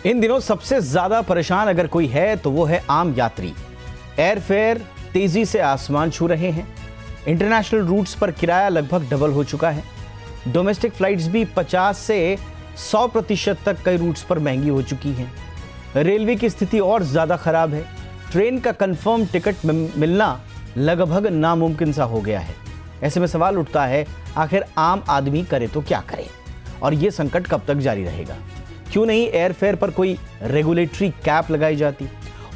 इन दिनों सबसे ज्यादा परेशान अगर कोई है तो वो है आम यात्री। एयरफेयर तेजी से आसमान छू रहे हैं। इंटरनेशनल रूट्स पर किराया लगभग डबल हो चुका है। डोमेस्टिक फ्लाइट्स भी 50 से 100% तक कई रूट्स पर महंगी हो चुकी हैं। रेलवे की स्थिति और ज्यादा खराब है। ट्रेन का कंफर्म टिकट मिलना लगभग नामुमकिन सा हो गया है। ऐसे में सवाल उठता है, आखिर आम आदमी करे तो क्या करे और ये संकट कब तक जारी रहेगा? क्यों नहीं एयरफेयर पर कोई रेगुलेटरी कैप लगाई जाती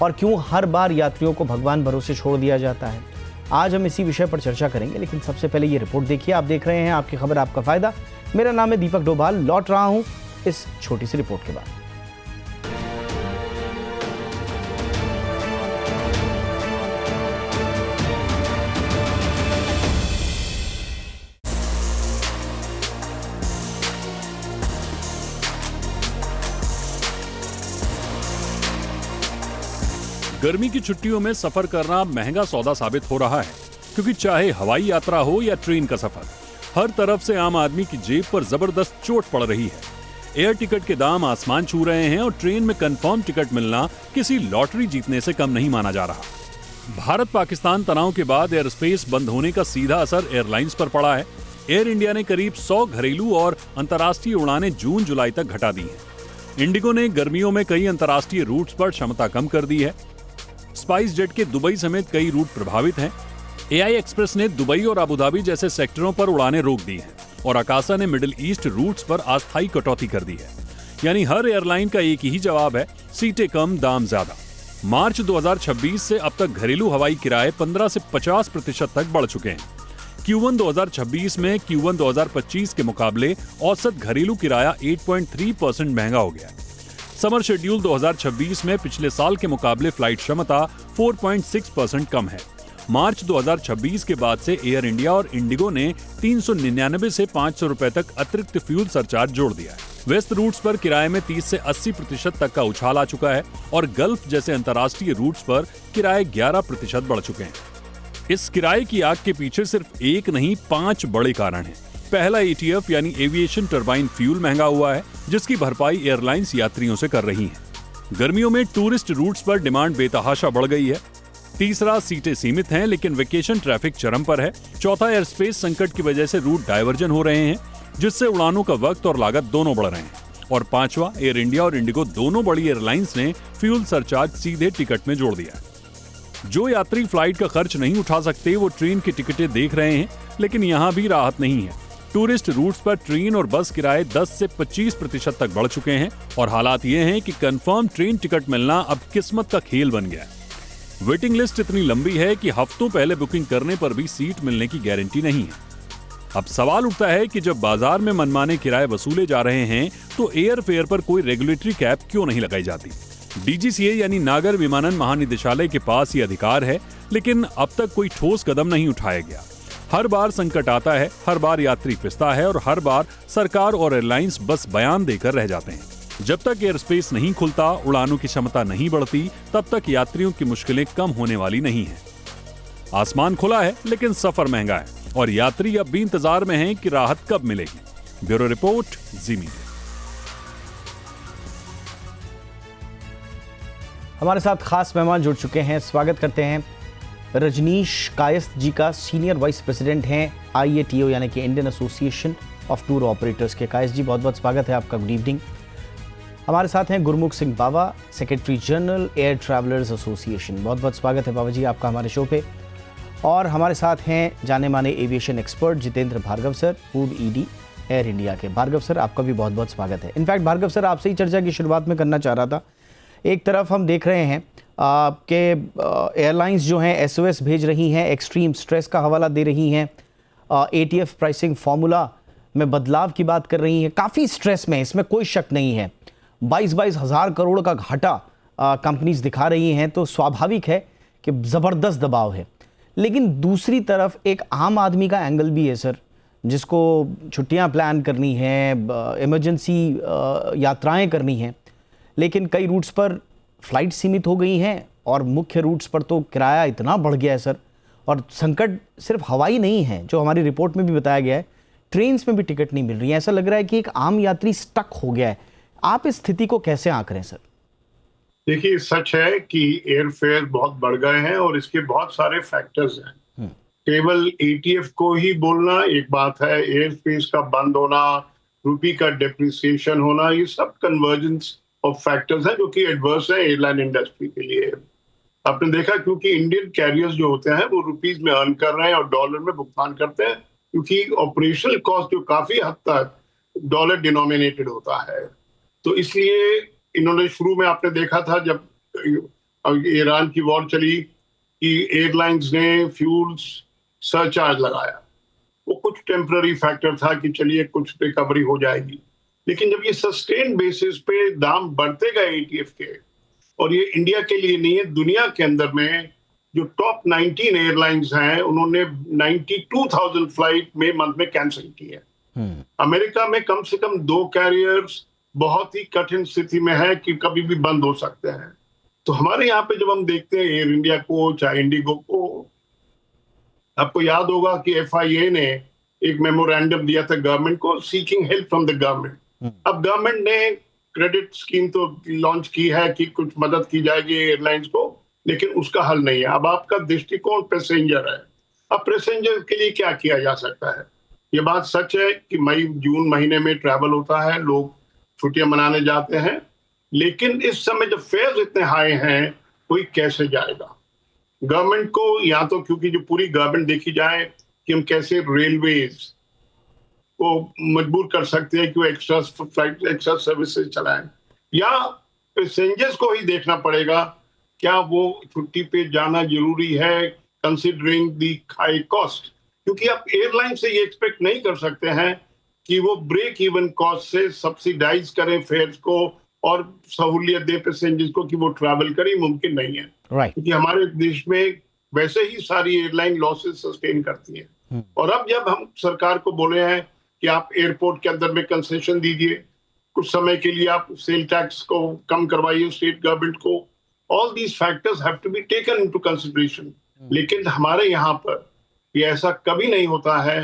और क्यों हर बार यात्रियों को भगवान भरोसे छोड़ दिया जाता है? आज हम इसी विषय पर चर्चा करेंगे, लेकिन सबसे पहले ये रिपोर्ट देखिए। आप देख रहे हैं आपकी खबर आपका फायदा। मेरा नाम है दीपक डोभाल। लौट रहा हूं इस छोटी सी रिपोर्ट के बाद। गर्मी की छुट्टियों में सफर करना महंगा सौदा साबित हो रहा है, क्योंकि चाहे हवाई यात्रा हो या ट्रेन का सफर, हर तरफ से आम आदमी की जेब पर जबरदस्त चोट पड़ रही है। एयर टिकट के दाम आसमान छू रहे हैं और ट्रेन में कंफर्म टिकट मिलना किसी लॉटरी जीतने से कम नहीं माना जा रहा। भारत पाकिस्तान तनाव के बाद एयर स्पेस बंद होने का सीधा असर एयरलाइंस पर पड़ा है। एयर इंडिया ने करीब 100 घरेलू और अंतर्राष्ट्रीय उड़ानें जून जुलाई तक घटा दी हैं। इंडिगो ने गर्मियों में कई अंतर्राष्ट्रीय रूट्स पर क्षमता कम कर दी है। स्पाइस जेट के दुबई समेत कई रूट प्रभावित हैं। एआई एक्सप्रेस ने दुबई और अबुधाबी जैसे सेक्टरों पर उड़ानें रोक दी हैं और आकाशा ने मिडिल ईस्ट रूट्स पर अस्थायी कटौती कर दी है। यानी हर एयरलाइन का एक ही जवाब है, सीटें कम, दाम ज्यादा। मार्च 2026 से अब तक घरेलू हवाई किराए 15 से 50% तक बढ़ चुके हैं। Q1 2026 में Q1 2025 के मुकाबले औसत घरेलू किराया 8.3% महंगा हो गया है। समर शेड्यूल 2026 में पिछले साल के मुकाबले फ्लाइट क्षमता 4.6% कम है। मार्च 2026 के बाद से एयर इंडिया और इंडिगो ने 399 से 500 रुपए तक अतिरिक्त फ्यूल सरचार्ज जोड़ दिया है। वेस्ट रूट्स पर किराए में 30 से 80% तक का उछाल आ चुका है और गल्फ जैसे अंतर्राष्ट्रीय रूट्स पर किराए 11% बढ़ चुके हैं। इस किराए की आग के पीछे सिर्फ एक नहीं 5 बड़े कारण हैं। पहला ATF यानी एविएशन टरबाइन फ्यूल महंगा हुआ है, जिसकी भरपाई एयरलाइंस यात्रियों से कर रही हैं। गर्मियों में टूरिस्ट रूट्स पर डिमांड बेतहाशा बढ़ गई है। तीसरा, सीटें सीमित हैं लेकिन वेकेशन ट्रैफिक चरम पर है। चौथा, एयर स्पेस संकट की वजह से रूट डायवर्जन हो रहे हैं, जिससे उड़ानों का वक्त और लागत दोनों बढ़ रहे हैं। और पांचवा, एयर इंडिया और इंडिगो दोनों बड़ी एयरलाइंस ने फ्यूल सरचार्ज सीधे टिकट में जोड़ दिया है। जो यात्री फ्लाइट का खर्च नहीं उठा सकते वो ट्रेन की टिकटें देख रहे हैं, लेकिन यहाँ भी राहत नहीं है। टूरिस्ट रूट्स पर ट्रेन और बस किराए 10 से 25% तक बढ़ चुके हैं और हालात ये हैं कि कंफर्म ट्रेन टिकट मिलना अब किस्मत का खेल बन गया है। वेटिंग लिस्ट इतनी लंबी है कि हफ्तों पहले बुकिंग करने पर भी सीट मिलने की गारंटी नहीं है। अब सवाल उठता है कि जब बाजार में मनमाने किराए वसूले जा रहे हैं तो एयर फेयर पर कोई रेगुलेटरी कैप क्यों नहीं लगाई जाती? DGCA यानी नागर विमानन महानिदेशालय के पास ये अधिकार है, लेकिन अब तक कोई ठोस कदम नहीं उठाया गया। हर बार संकट आता है, हर बार यात्री पिसता है और हर बार सरकार और एयरलाइंस बस बयान देकर रह जाते हैं। जब तक एयर स्पेस नहीं खुलता, उड़ानों की क्षमता नहीं बढ़ती, तब तक यात्रियों की मुश्किलें कम होने वाली नहीं है। आसमान खुला है लेकिन सफर महंगा है और यात्री अब भी इंतजार में हैं कि राहत कब मिलेगी। ब्यूरो रिपोर्ट, जी मीडिया। हमारे साथ खास मेहमान जुड़ चुके हैं। स्वागत करते हैं रजनीश कायस्थ जी का। सीनियर वाइस प्रेसिडेंट हैं IATO यानी कि Indian association of tour operators के। कायस्थ जी, बहुत बहुत स्वागत है आपका। Good evening. हमारे साथ हैं Gurmukh Singh Bawa, secretary general air travellers association. बहुत बहुत स्वागत है बाबा जी आपका हमारे शो पे। और हमारे साथ हैं जाने माने aviation expert Jitendra Bhargava sir, पूर्व ED एयर इंडिया के। भार्गव सर, आपका भी बहुत बहुत स्वागत है। इनफैक्ट भार्गव सर, आपसे ही चर्चा की शुरुआत में करना चाह रहा था। एक तरफ हम देख रहे हैं कि एयरलाइंस जो हैं SOS भेज रही हैं, एक्सट्रीम स्ट्रेस का हवाला दे रही हैं, ATF प्राइसिंग फार्मूला में बदलाव की बात कर रही हैं। काफ़ी स्ट्रेस में, इसमें कोई शक नहीं है। 22 हज़ार करोड़ का घाटा कंपनीज दिखा रही हैं, तो स्वाभाविक है कि ज़बरदस्त दबाव है। लेकिन दूसरी तरफ एक आम आदमी का एंगल भी है सर, जिसको छुट्टियां प्लान करनी है, इमरजेंसी यात्राएं करनी हैं, लेकिन कई रूट्स पर फ्लाइट सीमित हो गई हैं और मुख्य रूट्स पर तो किराया इतना बढ़ गया है सर। और संकट सिर्फ हवाई नहीं है, जो हमारी रिपोर्ट में भी बताया गया है, ट्रेन्स में भी टिकट नहीं मिल रही है। ऐसा लग रहा है कि एक आम यात्री स्टक हो गया है। आप इस स्थिति को कैसे आंक रहे हैं सर? देखिए, सच है कि एयरफेयर बहुत बढ़ गए हैं और इसके बहुत सारे फैक्टर्स हैं। केवल एटीएफ को ही बोलना एक बात है, एयर स्पेस का बंद होना, रुपी का डेप्रिसिएशन होना, ये सब कन्वर्जेंस ऑफ फैक्टर्स हैं जो कि एडवर्स है एयरलाइन इंडस्ट्री के लिए। आपने देखा क्योंकि इंडियन कैरियर्स जो होते हैं वो रुपीज में अर्न कर रहे हैं और डॉलर में भुगतान करते हैं, क्योंकि ऑपरेशनल कॉस्ट जो काफी हद तक डॉलर डिनोमिनेटेड होता है। तो इसलिए इन्होंने शुरू में आपने देखा था जब ईरान की वॉर चली कि एयरलाइंस ने फ्यूल सरचार्ज लगाया। वो कुछ टेम्पररी फैक्टर था कि चलिए कुछ रिकवरी हो जाएगी, लेकिन जब ये सस्टेन बेसिस पे दाम बढ़ते गए एटीएफ के, और ये इंडिया के लिए नहीं है, दुनिया के अंदर में जो टॉप 19 एयरलाइंस हैं उन्होंने 92,000 फ्लाइट में मंथ में कैंसिल की है। अमेरिका में कम से कम 2 कैरियर्स बहुत ही कठिन स्थिति में है कि कभी भी बंद हो सकते हैं। तो हमारे यहाँ पे जब हम देखते हैं एयर इंडिया को चाहे इंडिगो को, आपको याद होगा कि एफआईए ने एक मेमोरेंडम दिया था गवर्नमेंट को seeking help from the government. अब गवर्नमेंट ने क्रेडिट स्कीम तो लॉन्च की है कि कुछ मदद की जाएगी एयरलाइंस को, लेकिन उसका हल नहीं है। अब आपका दृष्टिकोण पैसेंजर है। अब पैसेंजर के लिए क्या किया जा सकता है? ये बात सच है कि मई जून महीने में ट्रैवल होता है, लोग छुट्टियां मनाने जाते हैं, लेकिन इस समय जब फेयर्स इतने हाई हैं, कोई कैसे जाएगा? गवर्नमेंट को या तो, क्योंकि जो पूरी गवर्नमेंट देखी जाए कि हम कैसे रेलवेज को मजबूर कर सकते हैं कि वो एक्स्ट्रा फ्लाइट एक्स्ट्रा सर्विसेज चलाएं, या पैसेंजर्स को ही देखना पड़ेगा क्या वो छुट्टी पे जाना जरूरी है कंसिडरिंग दी हाई कॉस्ट। क्योंकि आप एयरलाइन से ये एक्सपेक्ट नहीं कर सकते हैं कि वो ब्रेक इवन कॉस्ट से सब्सिडाइज करें फेयर्स को और सहूलियत दे पैसेंजर्स को कि वो ट्रैवल करें, मुमकिन नहीं है। क्योंकि हमारे देश में वैसे ही सारी एयरलाइन लॉसेस सस्टेन करती हैं। और अब जब हम सरकार को बोले हैं कि आप एयरपोर्ट के अंदर में कंसेशन दीजिए, कुछ समय के लिए आप सेल टैक्स को कम करवाइए स्टेट गवर्नमेंट को, all these factors have to be taken into consideration. लेकिन हमारे यहाँ पर ये ऐसा कभी नहीं होता है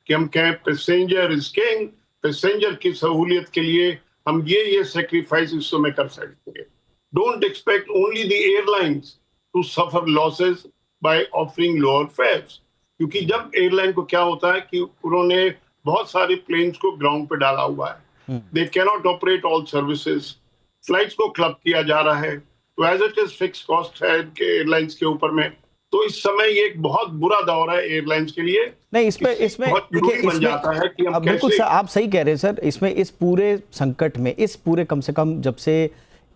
कि हम कहें पैसेंजर इज किंग, पैसेंजर की सहूलियत के लिए हम ये सेक्रीफाइस इस समय कर सकते हैं। Don't expect only the airlines to suffer losses by offering lower fares. क्योंकि जब एयरलाइन को क्या होता है कि उन्होंने बहुत सारे प्लेन्स को ग्राउंड पे डाला हुआ है, they can not operate all services, flights को क्लब किया जा रहा है, तो as it is fix cost है एयरलाइंस के ऊपर में। तो इस समय ये एक बहुत बुरा दौर है एयरलाइंस के लिए। नहीं, इसमें बहुत जरूरी बन जाता है कि हम बिल्कुल सर, आप सही कह रहे हैं सर। इसमें इस पूरे संकट में, इस पूरे कम से कम जब से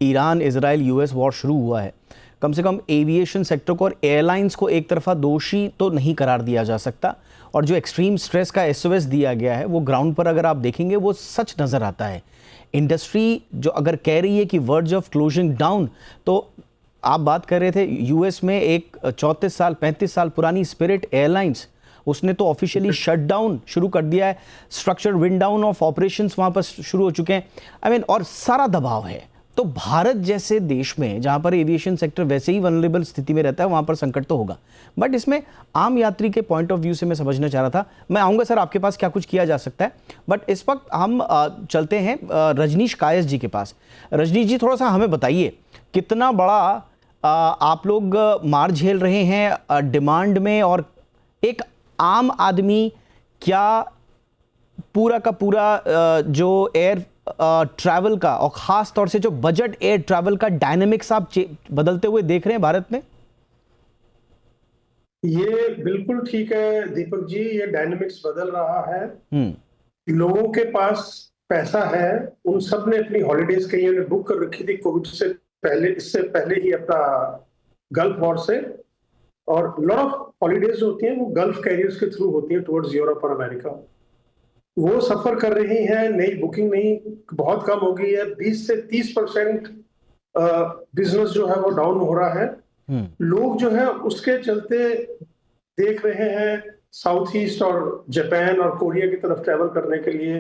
ईरान इजराइल यूएस वॉर शुरू हुआ है, कम से कम एविएशन सेक्टर को और एयरलाइंस को एक तरफा दोषी तो नहीं करार दिया जा सकता। और जो एक्सट्रीम स्ट्रेस का एसओएस दिया गया है वो ग्राउंड पर अगर आप देखेंगे वो सच नज़र आता है। इंडस्ट्री जो अगर कह रही है कि वर्ज ऑफ क्लोजिंग डाउन, तो आप बात कर रहे थे यूएस में एक 35 साल पुरानी स्पिरिट एयरलाइंस, उसने तो ऑफिशियली शटडाउन शुरू कर दिया है। Structured wind down of operations वहाँ पर शुरू हो चुके हैं। और सारा दबाव है। तो भारत जैसे देश में जहाँ पर एविएशन सेक्टर वैसे ही वनरेबल स्थिति में रहता है, वहाँ पर संकट तो होगा। बट इसमें आम यात्री के पॉइंट ऑफ व्यू से मैं समझना चाह रहा था। मैं आऊँगा सर आपके पास, क्या कुछ किया जा सकता है। बट इस वक्त हम चलते हैं रजनीश कायस्थ जी के पास। रजनीश जी, थोड़ा सा हमें बताइए कितना बड़ा आप लोग मार झेल रहे हैं डिमांड में, और एक आम आदमी क्या पूरा का पूरा जो एयर ट्रैवल का और ख़ास तौर से जो बजट एयर ट्रैवल का डायनेमिक्स आप बदलते हुए देख रहे हैं भारत में? ये बिल्कुल ठीक है दीपक जी, ये डायनेमिक्स बदल रहा है। लोगों के पास पैसा है, उन सब ने अपनी हॉलीडेज कहीं ने बुक कर रखी थी कोविड से पहले, इससे पहले ही अपना गल्फ वॉर से। और लॉट ऑफ हॉलीडेज होती हैं वो गल्फ कैरियर्स के थ्रू होती हैं टुवर्ड्स यूरोप और अमेरिका। वो सफर कर रही हैं, नई बुकिंग नहीं बहुत कम हो गई है। 20 से 30% बिजनेस जो है वो डाउन हो रहा है। लोग जो है उसके चलते देख रहे हैं साउथ ईस्ट और जापान और कोरिया की तरफ ट्रैवल करने के लिए।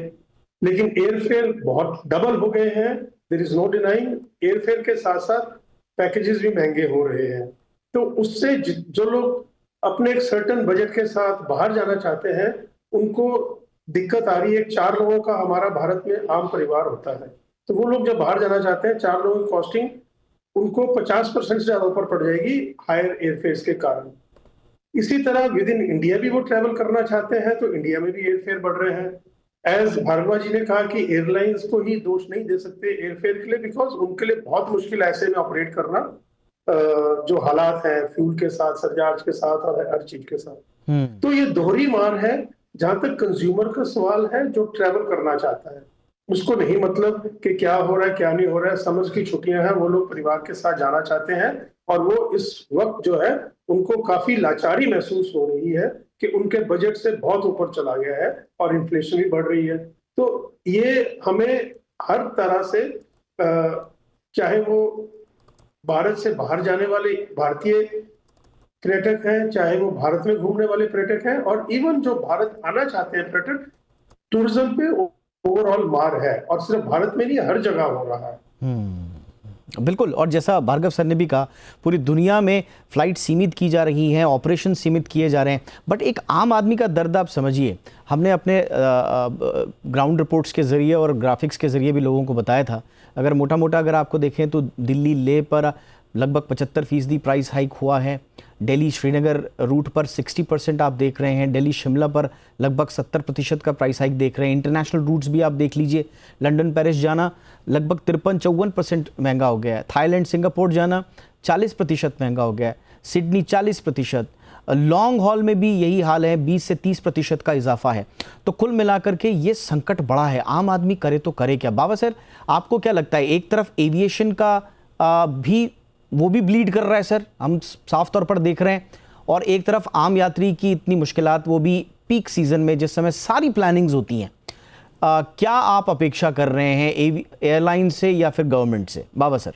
लेकिन एयरफेयर बहुत डबल हो गए हैं, there is no denying. Airfare के साथ साथ पैकेजेस भी महंगे हो रहे हैं। तो उससे जो लोग अपने एक सर्टेन बजट के साथ बाहर जाना चाहते हैं, उनको दिक्कत आ रही है। 4 लोगों का हमारा भारत में आम परिवार होता है, तो वो लोग जब बाहर जाना चाहते हैं, 4 लोगों की कॉस्टिंग उनको 50% से ज्यादा ऊपर पड़ जाएगी हायर एयरफेयर्स के कारण। इसी तरह विद इन इंडिया भी वो ट्रैवल करना चाहते हैं, तो इंडिया में भी एयरफेयर बढ़ रहे हैं। एज भार्गवा जी ने कहा कि एयरलाइंस को ही दोष नहीं दे सकते एयरफेयर के लिए, बिकॉज उनके लिए बहुत मुश्किल ऐसे में ऑपरेट करना जो हालात है फ्यूल के साथ, सरचार्ज के साथ और हर चीज के साथ। तो ये दोहरी मार है। जहां तक कंज्यूमर का सवाल है, जो ट्रैवल करना चाहता है उसको नहीं मतलब कि क्या हो रहा है क्या नहीं हो रहा है, समझ की छुट्टियां हैं, वो लोग परिवार के साथ जाना चाहते हैं और वो इस वक्त जो है उनको काफी लाचारी महसूस हो रही है कि उनके बजट से बहुत ऊपर चला गया है और इन्फ्लेशन भी बढ़ रही है। तो ये हमें हर तरह से चाहे वो भारत से बाहर जाने वाले भारतीय पर्यटक हैं, चाहे वो भारत में घूमने वाले पर्यटक हैं, और इवन जो भारत आना चाहते हैं पर्यटक, टूरिज्म पे ओवरऑल मार है और सिर्फ भारत में नहीं हर जगह हो रहा है। बिल्कुल, और जैसा भार्गव सर ने भी कहा, पूरी दुनिया में फ्लाइट सीमित की जा रही हैं, ऑपरेशन सीमित किए जा रहे हैं, बट एक आम आदमी का दर्द आप समझिए। हमने अपने ग्राउंड रिपोर्ट्स के ज़रिए और ग्राफिक्स के ज़रिए भी लोगों को बताया था। अगर मोटा मोटा अगर आपको देखें तो दिल्ली लेह पर लगभग 75% प्राइस हाइक हुआ है। दिल्ली श्रीनगर रूट पर 60% आप देख रहे हैं। दिल्ली शिमला पर लगभग 70% का प्राइस हाइक देख रहे हैं। इंटरनेशनल रूट्स भी आप देख लीजिए, लंदन पेरिस जाना लगभग 53-54% महंगा हो गया है। थाईलैंड सिंगापुर जाना 40% महंगा हो गया है। सिडनी 40%। लॉन्ग हॉल में भी यही हाल है, 20 से 30% का इजाफा है। तो कुल मिलाकर के ये संकट बड़ा है, आम आदमी करे तो करे क्या। बाबा सर, आपको क्या लगता है, एक तरफ एविएशन का भी वो भी ब्लीड कर रहा है सर, हम साफ तौर पर देख रहे हैं, और एक तरफ आम यात्री की इतनी मुश्किलात, वो भी पीक सीजन में जिस समय सारी प्लानिंग्स होती हैं। क्या आप अपेक्षा कर रहे हैं एयरलाइन से या फिर गवर्नमेंट से? बाबा सर।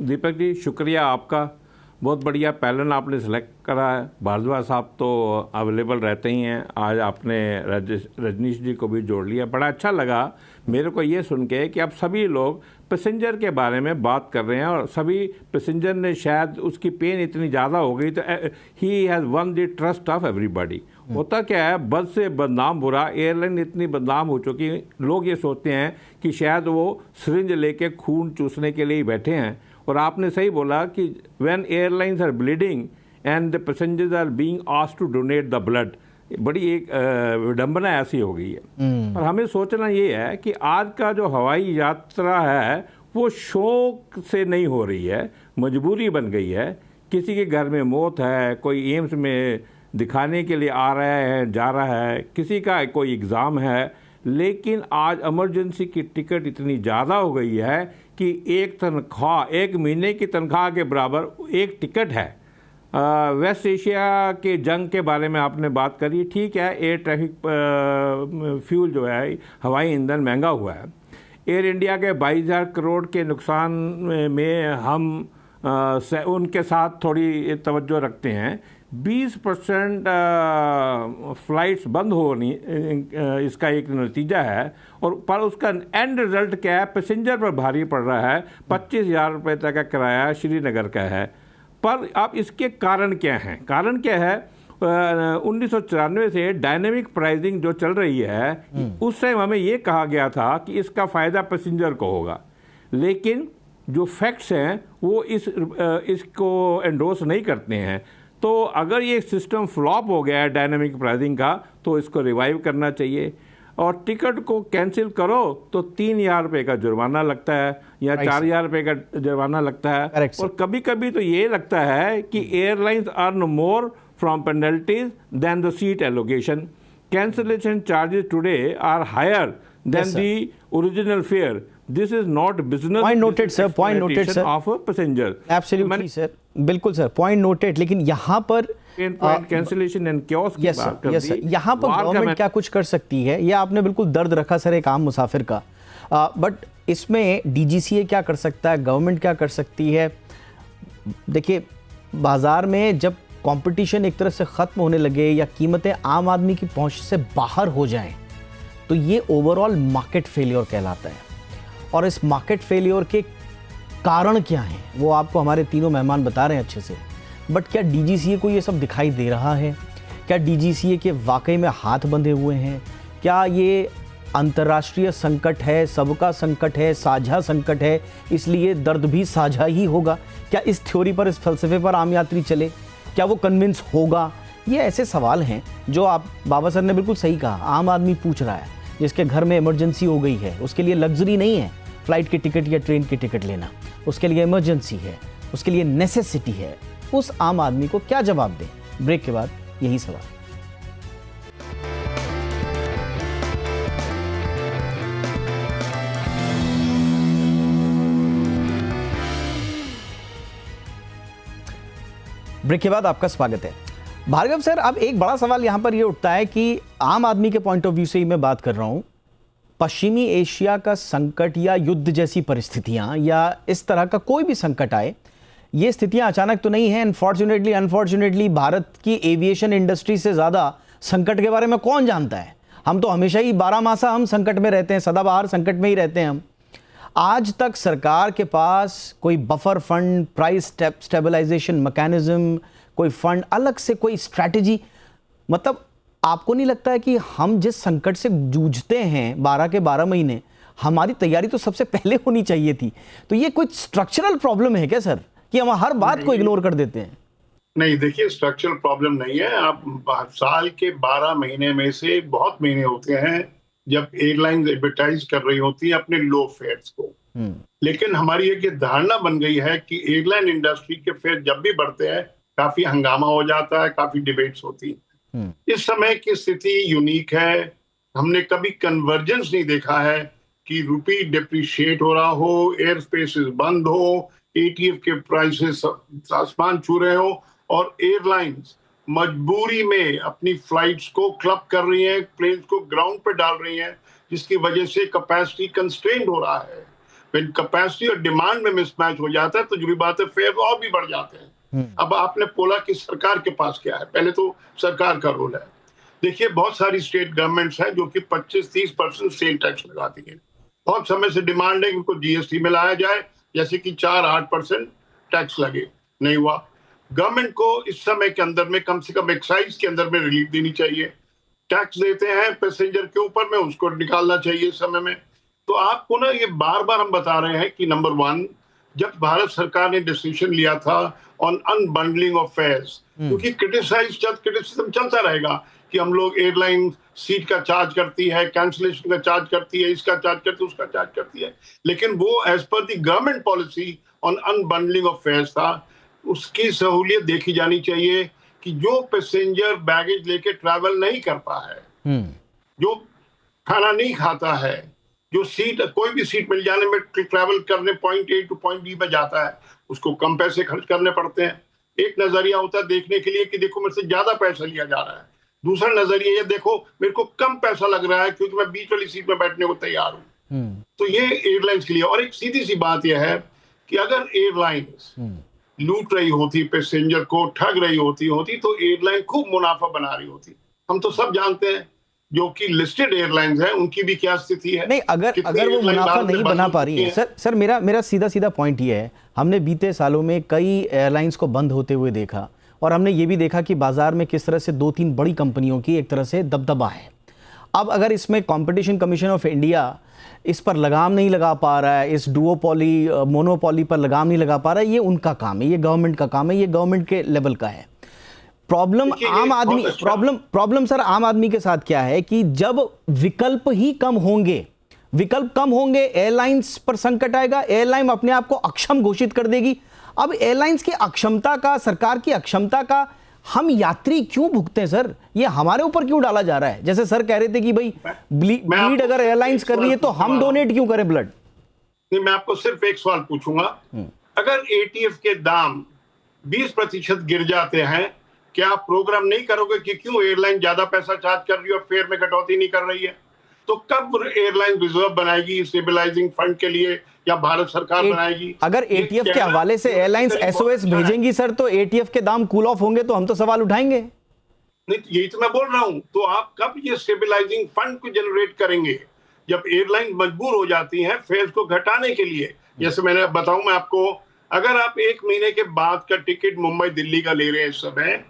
दीपक जी, शुक्रिया आपका, बहुत बढ़िया पैनल आपने सेलेक्ट करा है। भारद्वाज साहब तो अवेलेबल रहते ही हैं, आज आपने रजनीश जी को भी जोड़ लिया। बड़ा अच्छा लगा मेरे को ये सुन के कि अब सभी लोग पैसेंजर के बारे में बात कर रहे हैं, और सभी पैसेंजर ने शायद उसकी पेन इतनी ज़्यादा हो गई तो he has one the trust of everybody. होता क्या है, बद से बदनाम बुरा, एयरलाइन इतनी बदनाम हो चुकी, लोग ये सोचते हैं कि शायद वो सिरिंज लेके खून चूसने के लिए ही बैठे हैं। और आपने सही बोला कि when airlines are bleeding and the passengers are being asked to donate the blood, बड़ी एक विडंबना ऐसी हो गई है। और हमें सोचना ये है कि आज का जो हवाई यात्रा है वो शौक से नहीं हो रही है, मजबूरी बन गई है। किसी के घर में मौत है, कोई एम्स में दिखाने के लिए आ रहा है, जा रहा है, किसी का कोई एग्ज़ाम है, लेकिन आज इमरजेंसी की टिकट इतनी ज़्यादा हो गई है कि एक तनख्वाह, एक महीने की तनख्वाह के बराबर एक टिकट है। वेस्ट एशिया के जंग के बारे में आपने बात करी, ठीक है, एयर ट्रैफिक फ्यूल जो है, हवाई ईंधन महंगा हुआ है। एयर इंडिया के 22,000 करोड़ के नुकसान में हम उनके साथ थोड़ी तवज्जो रखते हैं। 20% फ्लाइट्स बंद होनी इसका एक नतीजा है, और पर उसका एंड रिजल्ट क्या है, पैसेंजर पर भारी पड़ रहा है। 25,000 रुपये तक का किराया श्रीनगर का है। पर अब इसके कारण क्या हैं? कारण क्या है, 1994 से डायनेमिक प्राइसिंग जो चल रही है, उस टाइम हमें ये कहा गया था कि इसका फ़ायदा पैसेंजर को होगा, लेकिन जो फैक्ट्स हैं वो इसको एंडोर्स नहीं करते हैं। तो अगर ये सिस्टम फ्लॉप हो गया है डायनेमिक प्राइसिंग का, तो इसको रिवाइव करना चाहिए। और टिकट को कैंसिल करो तो 3,000 रुपये का जुर्माना लगता है या 4,000 रुपये का जुर्माना लगता है। और कभी कभी तो ये लगता है कि airlines earn more from penalties than the seat allocation. Cancellation charges today are higher than the original fare. This is not business. Point noted, sir. Point noted, sir. Of a passenger. Absolutely, sir. बिल्कुल sir, point noted. लेकिन यहाँ पर cancellation and kiosk की बात कर दी। यहाँ पर government क्या कुछ कर सकती है, ये आपने बिल्कुल दर्द रखा सर एक आम मुसाफिर का। बट इसमें डीजीसीए क्या कर सकता है, गवर्नमेंट क्या कर सकती है? देखिए, बाजार में जब कंपटीशन एक तरह से ख़त्म होने लगे या कीमतें आम आदमी की पहुंच से बाहर हो जाएं, तो ये ओवरऑल मार्केट फेलियर कहलाता है। और इस मार्केट फेलियर के कारण क्या हैं वो आपको हमारे तीनों मेहमान बता रहे हैं अच्छे से। बट क्या डीजीसीए को ये सब दिखाई दे रहा है? क्या डीजीसीए के वाकई में हाथ बंधे हुए हैं? क्या ये अंतर्राष्ट्रीय संकट है, सबका संकट है, साझा संकट है, इसलिए दर्द भी साझा ही होगा? क्या इस थ्योरी पर, इस फलसफे पर आम यात्री चले? क्या वो कन्विंस होगा? ये ऐसे सवाल हैं जो आप, बाबा सर ने बिल्कुल सही कहा, आम आदमी पूछ रहा है, जिसके घर में इमरजेंसी हो गई है, उसके लिए लग्जरी नहीं है फ्लाइट की टिकट या ट्रेन की टिकट लेना, उसके लिए इमरजेंसी है, उसके लिए नेसेसिटी है। उस आम आदमी को क्या जवाब दें? ब्रेक के बाद यही सवाल। ब्रेक के बाद आपका स्वागत है। भार्गव सर, अब एक बड़ा सवाल यहां पर यह उठता है कि आम आदमी के पॉइंट ऑफ व्यू से ही मैं बात कर रहा हूं, पश्चिमी एशिया का संकट या युद्ध जैसी परिस्थितियां या इस तरह का कोई भी संकट आए, ये स्थितियां अचानक तो नहीं है। अनफॉर्चुनेटली भारत की एविएशन इंडस्ट्री से ज़्यादा संकट के बारे में कौन जानता है? हम तो हमेशा ही 12 मासा हम संकट में रहते हैं, सदाबहार संकट में ही रहते हैं हम। आज तक सरकार के पास कोई buffer fund, price stabilisation mechanism, कोई फंड अलग से, कोई स्ट्रैटेजी, मतलब आपको नहीं लगता है कि हम जिस संकट से जूझते हैं 12 के 12 महीने, हमारी तैयारी तो सबसे पहले होनी चाहिए थी? तो ये कोई स्ट्रक्चरल प्रॉब्लम है क्या सर, कि हम हर बात को इग्नोर कर देते हैं? नहीं, देखिए, स्ट्रक्चरल प्रॉब्लम नहीं है। आप साल के 12 महीने में से बहुत महीने होते हैं जब एयरलाइंस एडवर्टाइज कर रही होती है अपने लो फेयर्स को, लेकिन हमारी एक धारणा बन गई है कि एयरलाइन इंडस्ट्री के फेयर जब भी बढ़ते हैं काफी हंगामा हो जाता है, काफी डिबेट्स होती है। इस समय की स्थिति यूनिक है। हमने कभी कन्वर्जेंस नहीं देखा है कि रुपी डिप्रिशिएट हो रहा हो, एयर स्पेसेस बंद हो, एटीएफ के प्राइसेस आसमान छू रहे हो और एयरलाइंस मजबूरी में अपनी फ्लाइट्स को क्लब कर रही हैं, प्लेन्स को ग्राउंड पे डाल रही हैं, जिसकी वजह से कैपेसिटी कंस्ट्रेंड हो रहा है। व्हेन कैपेसिटी और डिमांड में मिसमैच हो जाता है तो जो भी बात है, फेयर और भी बढ़ जाते हैं। अब आपने बोला कि सरकार के पास क्या है, पहले तो सरकार का रोल है। देखिए, बहुत सारी स्टेट गवर्नमेंट्स हैं जो कि 25-30% सेल टैक्स लगाती हैं। बहुत समय से डिमांड है कि उनको जीएसटी में लाया जाए, जैसे कि 4-8% टैक्स लगे, नहीं हुआ। गवर्नमेंट को इस समय के अंदर में कम से कम एक्साइज के अंदर में रिलीफ देनी चाहिए। टैक्स देते हैं पैसेंजर के ऊपर में, उसको निकालना चाहिए इस समय में। तो आपको ना, ये बार बार हम बता रहे हैं कि नंबर 1, जब भारत सरकार ने डिसीजन लिया था ऑन अनबंडलिंग ऑफ फेयर्स, क्योंकि क्रिटिसिज्म चलता रहेगा कि हम लोग एयरलाइन सीट का चार्ज करती है, कैंसिलेशन का चार्ज करती है, इसका चार्ज करती है, उसका चार्ज करती है, लेकिन वो as per the government policy on unbundling of fares था। उसकी सहूलियत देखी जानी चाहिए कि जो पैसेंजर बैगेज लेके ट्रैवल नहीं करता है, जो खाना नहीं खाता है, जो सीट, कोई भी सीट मिल जाने में ट्रैवल करने point A to point B में जाता है, उसको कम पैसे खर्च करने पड़ते हैं। एक नजरिया होता है देखने के लिए कि देखो मेरे से ज्यादा पैसा लिया जा रहा है। दूसरा नजरिया ये, देखो मेरे को कम पैसा लग रहा है क्योंकि मैं बीच वाली सीट में बैठने को तैयार हूँ। तो ये एयरलाइंस के लिए। और एक सीधी सी बात यह है कि अगर एयरलाइंस लूट रही होती, पैसेंजर को ठग रही होती तो एयरलाइन खूब मुनाफा बना रही होती। हम तो सब जानते हैं जो कि लिस्टेड एयरलाइंस हैं उनकी भी क्या स्थिति है। नहीं, अगर वो मुनाफा नहीं बना पा रही है सर, मेरा सीधा पॉइंट ये है, हमने बीते सालों में कई एयरलाइंस को बंद होते हुए देखा और हमने ये भी देखा कि बाजार में किस तरह से 2-3 बड़ी कंपनियों की एक तरह से दबदबा है। अब अगर इसमें कंपटीशन कमीशन ऑफ इंडिया इस पर लगाम नहीं लगा पा रहा है, इस डुओपॉली मोनोपॉली पर लगाम नहीं लगा पा रहा है, ये उनका काम है, ये गवर्नमेंट का काम है, ये गवर्नमेंट के लेवल का है। प्रॉब्लम सर आम आदमी के साथ क्या है कि जब विकल्प कम होंगे, एयरलाइंस पर संकट आएगा, एयरलाइन अपने आप को अक्षम घोषित कर देगी। अब एयरलाइंस की अक्षमता का, सरकार की अक्षमता का हम यात्री क्यों भुगते हैं सर? ये हमारे ऊपर क्यों डाला जा रहा है? जैसे सर कह रहे थे कि भाई ब्लीड अगर एयरलाइंस कर रही है तो हम डोनेट क्यों करें ब्लड? नहीं, मैं आपको सिर्फ एक सवाल पूछूंगा, अगर एटीएफ के दाम 20% गिर जाते हैं, क्या आप प्रोग्राम नहीं करोगे कि क्यों एयरलाइन ज्यादा पैसा चार्ज कर रही है और फेयर में कटौती नहीं कर रही है? तो कब एयरलाइन रिजर्व बनाएगी स्टेबलाइजिंग फंड के लिए, या भारत सरकार बनाएगी? अगर एटीएफ के हवाले से एयरलाइंस एसओएस भेजेंगी सर, तो एटीएफ के दाम कूल ऑफ होंगे तो हम तो सवाल उठाएंगे। नहीं, यही तो मैं बोल रहा हूं। तो आप कब ये स्टेबलाइजिंग फंड को जनरेट करेंगे? जब एयरलाइन मजबूर हो जाती हैं फेयर्स को घटाने के लिए। जैसे मैंने बताऊं मैं आपको, अगर आप 1 महीने के बाद का टिकट मुंबई दिल्ली का ले रहे हैं इस समय,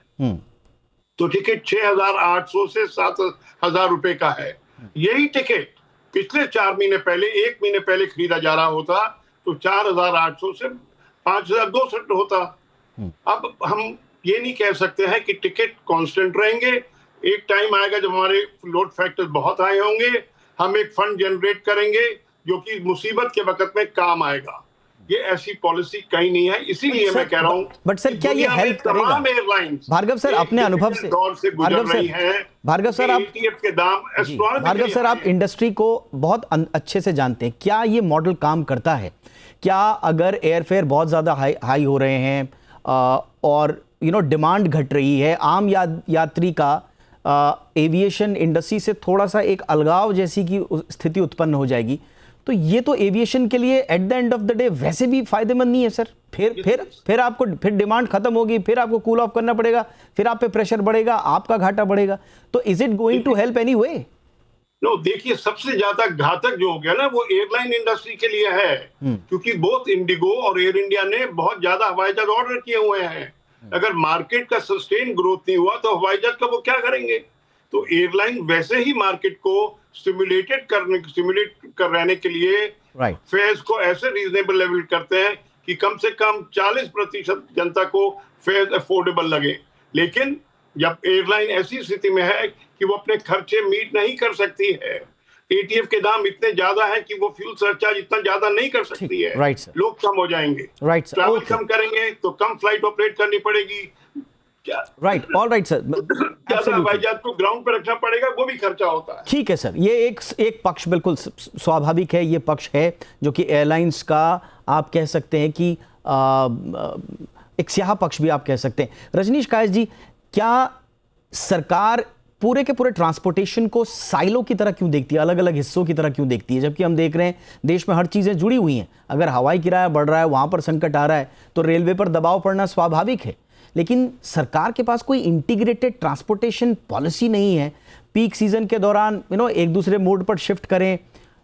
तो टिकट 6,800 से 7,000 रुपए का है। यही टिकट पिछले 4 महीने पहले, 1 महीने पहले खरीदा जा रहा होता तो 4,800 से 5,200 होता। अब हम ये नहीं कह सकते हैं कि टिकट कांस्टेंट रहेंगे। एक टाइम आएगा जब हमारे लोड फैक्टर बहुत हाई होंगे, हम एक फंड जनरेट करेंगे जो कि मुसीबत के वक्त में काम आएगा। ये ऐसी पॉलिसी कहीं नहीं है, इसीलिए मैं कह रहा हूं। बट सर क्या ये हेल्प करेगा? तमाम एयरलाइंस भार्गव सर अपने अनुभव से दौर से गुजर रही हैं। भार्गव सर आप ETF के दाम भार्गव सर आप इंडस्ट्री को बहुत अच्छे से जानते हैं, क्या ये मॉडल काम करता है? क्या अगर एयरफेयर बहुत ज्यादा हाई हो रहे हैं और डिमांड घट रही है, आम यात्री का एविएशन इंडस्ट्री से थोड़ा सा एक अलगाव जैसी की स्थिति उत्पन्न हो जाएगी, तो ये तो एविएशन के लिए at the end of the day वैसे भी फायदेमंद नहीं है सर। फिर आपको डिमांड खत्म होगी, फिर आपको कूल ऑफ करना पड़ेगा, फिर आप पे प्रेशर बढ़ेगा, आपका घाटा बढ़ेगा। तो is it going to help any way? No, देखिए सबसे ज्यादा घातक जो हो गया ना वो एयरलाइन इंडस्ट्री के लिए है, क्योंकि बोथ इंडिगो और एयर इंडिया ने बहुत ज्यादा हवाई जहाज ऑर्डर किए हुए हैं। अगर मार्केट का सस्टेन ग्रोथ नहीं हुआ तो हवाई जहाज का वो क्या करेंगे? तो एयरलाइन वैसे ही मार्केट को स्टिमुलेट कर रहने के लिए फेयर्स को ऐसे रीजनेबल लेवल करते हैं कि कम से कम 40% जनता को फेयर अफोर्डेबल लगे। लेकिन जब एयरलाइन ऐसी स्थिति में है कि वो अपने खर्चे मीट नहीं कर सकती है, एटीएफ के दाम इतने ज्यादा है कि वो फ्यूल सरचार्ज इतना ज्यादा नहीं कर सकती है, लोग कम हो जाएंगे, ट्रैवल कम करेंगे तो कम फ्लाइट ऑपरेट करनी पड़ेगी, ऑल राइट सर, हवाई जहाज को ग्राउंड पर रखना पड़ेगा, वो भी खर्चा होता है। ठीक है सर, ये एक पक्ष बिल्कुल स्वाभाविक है, ये पक्ष है जो कि एयरलाइंस का आप कह सकते हैं कि एक स्याह पक्ष भी आप कह सकते हैं। रजनीश कायस्थ जी, क्या सरकार पूरे के पूरे ट्रांसपोर्टेशन को साइलो की तरह क्यों देखती है, अलग अलग हिस्सों की तरह क्यों देखती है, जबकि हम देख रहे हैं देश में हर चीजें जुड़ी हुई हैं? अगर हवाई किराया बढ़ रहा है, वहां पर संकट आ रहा है, तो रेलवे पर दबाव पड़ना स्वाभाविक है। लेकिन सरकार के पास कोई इंटीग्रेटेड ट्रांसपोर्टेशन पॉलिसी नहीं है। पीक सीजन के दौरान एक दूसरे मोड पर शिफ्ट करें,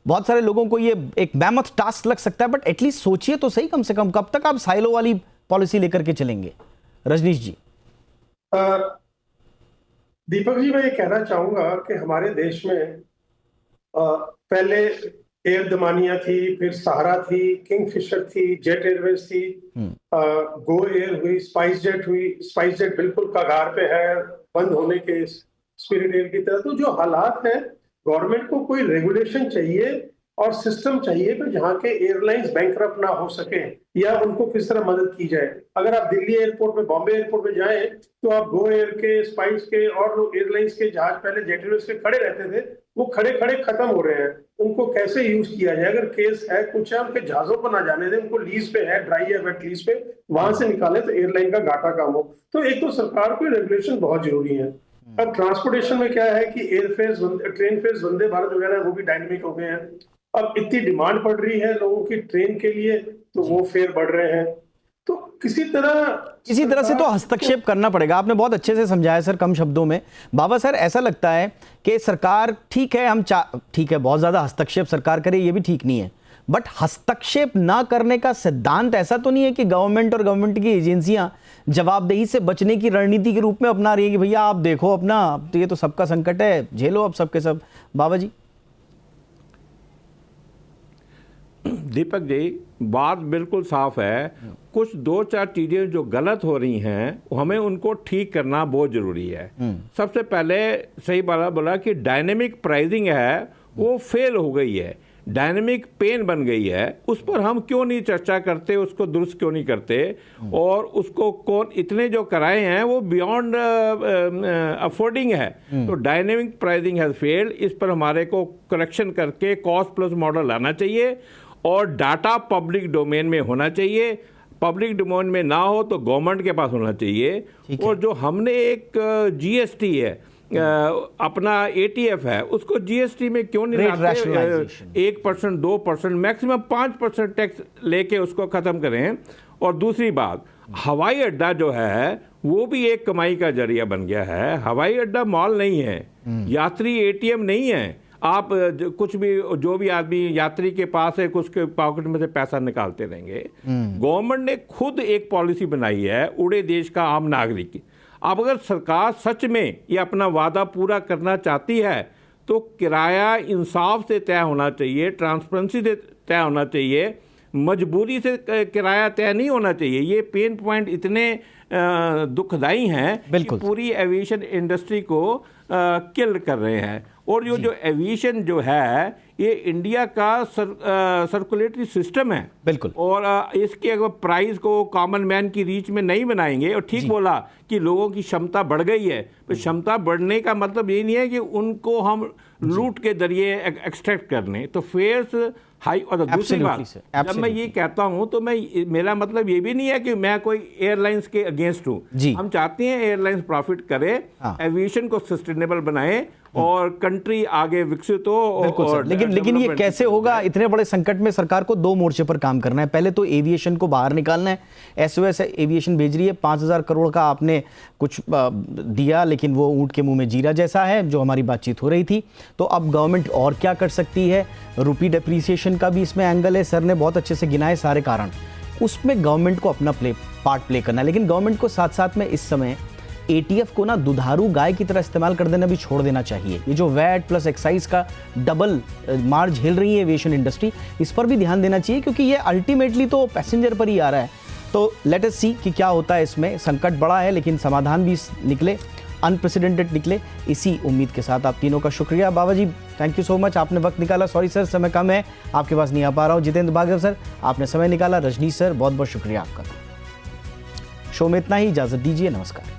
बहुत सारे लोगों को ये एक मैमथ टास्क लग सकता है, बट एटलीस्ट सोचिए तो सही, कम से कम कब तक आप साइलो वाली पॉलिसी लेकर के चलेंगे? रजनीश जी। दीपक जी, मैं ये कहना चाहूंगा कि हमारे देश में पहले एयर दमानिया थी, फिर सहारा थी, किंगफिशर थी, जेट एयरवेज थी, गो एयर हुई, स्पाइस जेट हुई। स्पाइस जेट बिल्कुल कगार पे है बंद होने के, स्पिरिट एयर की तरह। तो जो हालात है, गवर्नमेंट को कोई रेगुलेशन चाहिए और सिस्टम चाहिए कि जहाँ के एयरलाइंस बैंकरप्ट ना हो सके या उनको किस तरह मदद की जाए। अगर आप दिल्ली एयरपोर्ट में, बॉम्बे एयरपोर्ट में जाएं तो आप गो एयर के, स्पाइस के और एयरलाइंस के जहाज पहले जेट एयरवेज के खड़े रहते थे, वो खड़े खड़े खत्म हो रहे हैं। उनको कैसे यूज किया जाए? अगर केस है कुछ है, उनके जहाजों को ना जाने दें, उनको लीज पे है, ड्राई या वेट लीज पे, वहां से निकाले तो एयरलाइन का घाटा कम हो। तो एक तो सरकार को रेगुलेशन बहुत जरूरी है। अब ट्रांसपोर्टेशन में क्या है कि airfare, train fair, Vande Bharat वगैरह वो भी डायनेमिक हो गए हैं। अब इतनी डिमांड बढ़ रही है लोगों की ट्रेन के लिए, तो वो फेयर बढ़ रहे हैं। तो किसी तरह से तो हस्तक्षेप करना पड़ेगा। आपने बहुत अच्छे से समझाया सर, कम शब्दों में। बाबा सर, ऐसा लगता है कि सरकार ठीक है, ठीक है बहुत ज्यादा हस्तक्षेप सरकार करे, ये भी ठीक नहीं है, बट हस्तक्षेप ना करने का सिद्धांत ऐसा तो नहीं है कि गवर्नमेंट और गवर्नमेंट की एजेंसियां जवाबदेही से बचने की रणनीति के रूप में अपना रही है कि भैया आप देखो अपना, तो ये तो सबका संकट है, झेलो अब सबके सब। बाबा जी। दीपक जी, बात बिल्कुल साफ है। कुछ 2-4 चीजें जो गलत हो रही हैं, हमें उनको ठीक करना बहुत जरूरी है। सबसे पहले सही बात बोला कि डायनेमिक प्राइसिंग है वो फेल हो गई है, डायनेमिक पेन बन गई है। उस पर हम क्यों नहीं चर्चा करते, उसको दुरुस्त क्यों नहीं करते? और उसको कौन इतने जो कराए हैं वो बियॉन्ड अफोर्डिंग है। तो डायनेमिक प्राइसिंग हैज फेल्ड। इस पर हमारे को करेक्शन करके कॉस्ट प्लस मॉडल लाना चाहिए और डाटा पब्लिक डोमेन में होना चाहिए। पब्लिक डोमेन में ना हो तो गवर्नमेंट के पास होना चाहिए। और जो हमने एक जीएसटी है, अपना एटीएफ है, उसको जीएसटी में क्यों नहीं लाते? 1%, 2%, मैक्सिमम 5% टैक्स लेके उसको खत्म करें। और दूसरी बात, हवाई अड्डा जो है वो भी एक कमाई का जरिया बन गया है। हवाई अड्डा मॉल नहीं है, यात्री एटीएम नहीं है। आप कुछ भी, जो भी आदमी यात्री के पास है, उसके पॉकेट में से पैसा निकालते रहेंगे। गवर्नमेंट ने खुद एक पॉलिसी बनाई है, उड़े देश का आम नागरिक। अब अगर सरकार सच में ये अपना वादा पूरा करना चाहती है तो किराया इंसाफ से तय होना चाहिए, ट्रांसपेरेंसी से तय होना चाहिए, मजबूरी से किराया तय नहीं होना चाहिए। ये पेन पॉइंट इतने दुखदाई हैं कि पूरी एविएशन इंडस्ट्री को किल कर रहे हैं। और जो एविएशन जो है ये इंडिया का सर्कुलेटरी सिस्टम है, बिल्कुल, और इसके अगर प्राइस को कॉमन मैन की रीच में नहीं बनाएंगे, और ठीक बोला कि लोगों की क्षमता बढ़ गई है, तो क्षमता बढ़ने का मतलब ये नहीं है कि उनको हम लूट के जरिए एक्सट्रैक्ट करने। तो फेयर्स हाई। और दूसरी बात, जब मैं ये कहता हूं तो मेरा मतलब ये भी नहीं है कि मैं कोई एयरलाइंस के अगेंस्ट हूं। हम चाहते हैं एयरलाइंस प्रॉफिट करे, एविएशन को सस्टेनेबल बनाए और कंट्री आगे विकसित हो। और लेकिन ये कैसे होगा? इतने बड़े संकट में सरकार को 2 मोर्चे पर काम करना है। पहले तो एविएशन को बाहर निकालना है। एसओएस एविएशन भेज रही है, 5000 करोड़ का आपने कुछ दिया, लेकिन वो ऊंट के मुंह में जीरा जैसा है, जो हमारी बातचीत हो रही थी। तो अब गवर्नमेंट और क्या कर सकती है? रुपी डेप्रीसिएशन का भी इसमें एंगल है, सर ने बहुत अच्छे से गिनाए सारे कारण। उसमें गवर्नमेंट को अपना पार्ट प्ले करना है, लेकिन गवर्नमेंट को साथ साथ में इस समय एटीएफ को ना दुधारू गाय की तरह इस्तेमाल कर देना भी छोड़ देना चाहिए। ये जो वैट प्लस एक्साइज का डबल मार झेल रही है एविएशन इंडस्ट्री, इस पर भी ध्यान देना चाहिए, क्योंकि ये अल्टीमेटली तो पैसेंजर पर ही आ रहा है। तो लेट अस सी कि क्या होता है इसमें। संकट बड़ा है, लेकिन समाधान भी निकले, अनप्रेसिडेंटेड निकले, इसी उम्मीद के साथ आप तीनों का शुक्रिया। बाबा जी, थैंक यू सो मच, आपने वक्त निकाला। सॉरी सर, समय कम है, आपके पास नहीं आ पा रहा हूँ। जितेंद्र भार्गव सर, आपने समय निकाला। रजनीश सर, बहुत बहुत शुक्रिया आपका। शो में इतना ही, इजाजत दीजिए, नमस्कार।